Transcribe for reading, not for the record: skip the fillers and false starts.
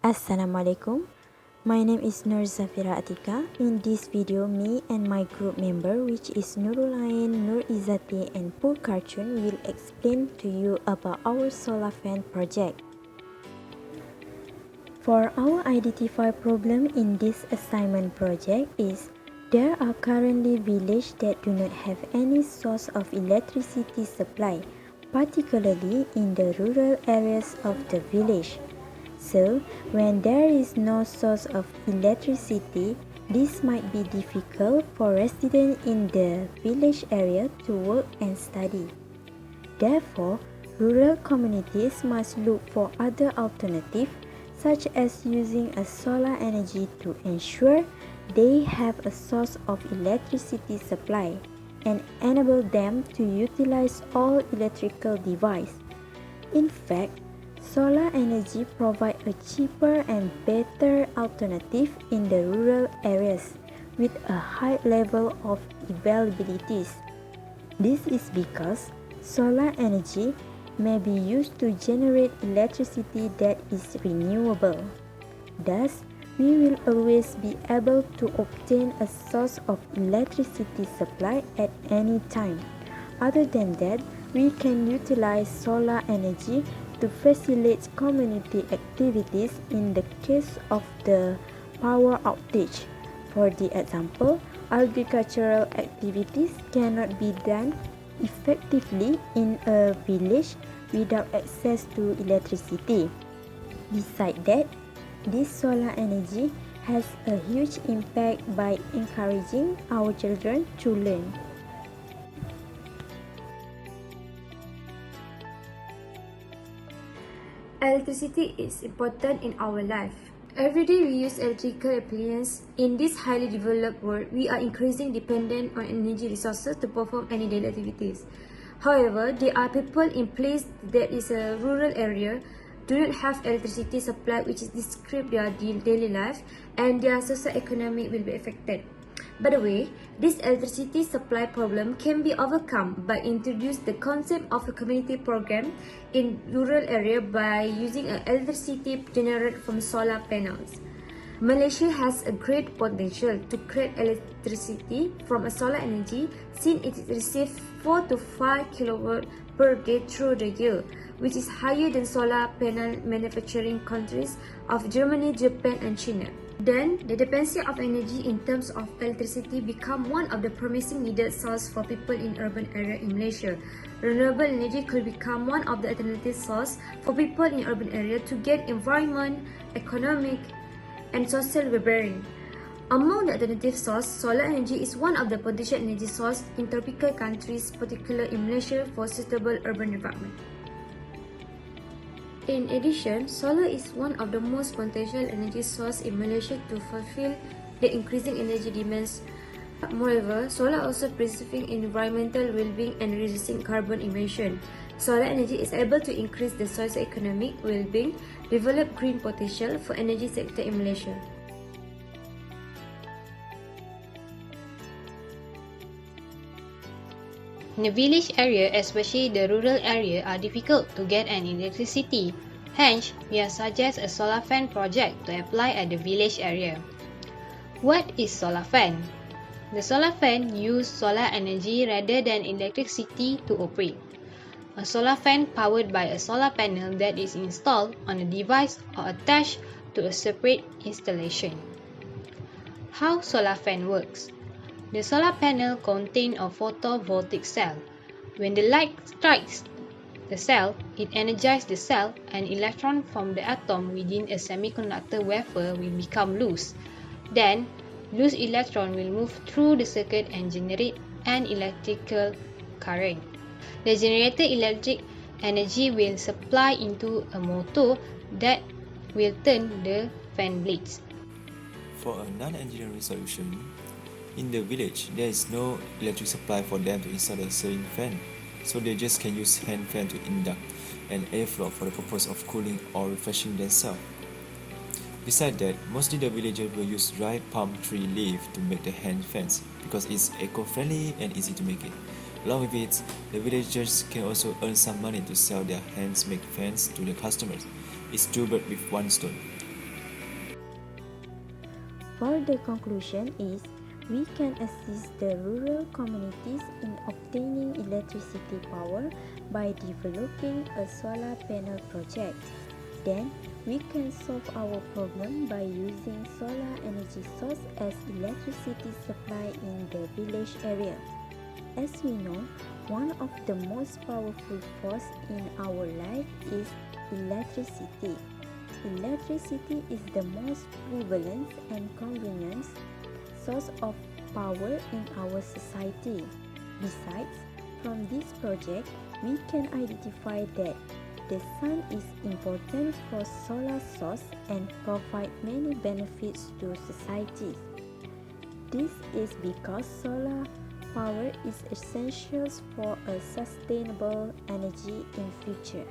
Assalamualaikum. My name is ZAFIRA ATIQAH. In this video, me and my group member, which is NURULAIN, IZZATI and CHUN, will explain to you about our solar fan project. For our identified problem in this assignment project is there are currently villages that do not have any source of electricity supply, particularly in the rural areas of the village. So, when there is no source of electricity, this might be difficult for residents in the village area to work and study. Therefore, rural communities must look for other alternatives, such as using a solar energy to ensure they have a source of electricity supply and enable them to utilize all electrical devices. In fact, solar energy provides a cheaper and better alternative in the rural areas with a high level of availabilities. This is because solar energy may be used to generate electricity that is renewable. Thus, we will always be able to obtain a source of electricity supply at any time. Other than that, we can utilize solar energy to facilitate community activities in the case of the power outage. For the example, agricultural activities cannot be done effectively in a village without access to electricity. Besides that, this solar energy has a huge impact by encouraging our children to learn. Electricity is important in our life. Every day we use electrical appliances. In this highly developed world, we are increasingly dependent on energy resources to perform any daily activities. However, there are people in place that is a rural area do not have electricity supply, which is describe their daily life, and their socio-economic will be affected. By the way, this electricity supply problem can be overcome by introduce the concept of a community program in rural area by using electricity generated from solar panels. Malaysia has a great potential to create electricity from a solar energy since it receives 4 to 5 kilowatt per day through the year, which is higher than solar panel manufacturing countries of Germany, Japan and China. Then, the dependency of energy in terms of electricity become one of the promising needed source for people in urban area in Malaysia. Renewable energy could become one of the alternative source for people in urban area to get environment, economic, and social well-being. Among the alternative source, solar energy is one of the potential energy source in tropical countries, particularly in Malaysia, for suitable urban development. In addition, solar is one of the most potential energy source in Malaysia to fulfill the increasing energy demands. Moreover, solar also preserving environmental well-being and reducing carbon emission. Solar energy is able to increase the socio-economic well-being, develop green potential for energy sector in Malaysia. In the village area, especially the rural area, are difficult to get an electricity. Hence, we are suggest a solar fan project to apply at the village area. What is solar fan? The solar fan use solar energy rather than electricity to operate. A solar fan powered by a solar panel that is installed on a device or attached to a separate installation. How solar fan works? The solar panel contains a photovoltaic cell. When the light strikes the cell, it energizes the cell, and electrons from the atom within a semiconductor wafer will become loose. Then, loose electron will move through the circuit and generate an electrical current. The generated electric energy will supply into a motor that will turn the fan blades. For a non-engineering solution, in the village, there is no electric supply for them to install a ceiling fan, so they just can use hand fan to induct an airflow for the purpose of cooling or refreshing themselves. Besides that, mostly the villagers will use dry palm tree leaf to make the hand fans because it's eco-friendly and easy to make it. Along with it, the villagers can also earn some money to sell their hands-made fans to the customers. It's two birds with one stone. For the conclusion is, we can assist the rural communities in obtaining electricity power by developing a solar panel project. Then, we can solve our problem by using solar energy source as electricity supply in the village area. As we know, one of the most powerful force in our life is electricity. Electricity is the most prevalent and convenient source of power in our society. Besides, from this project, we can identify that the sun is important for solar source and provide many benefits to society. This is because solar power is essential for a sustainable energy in future.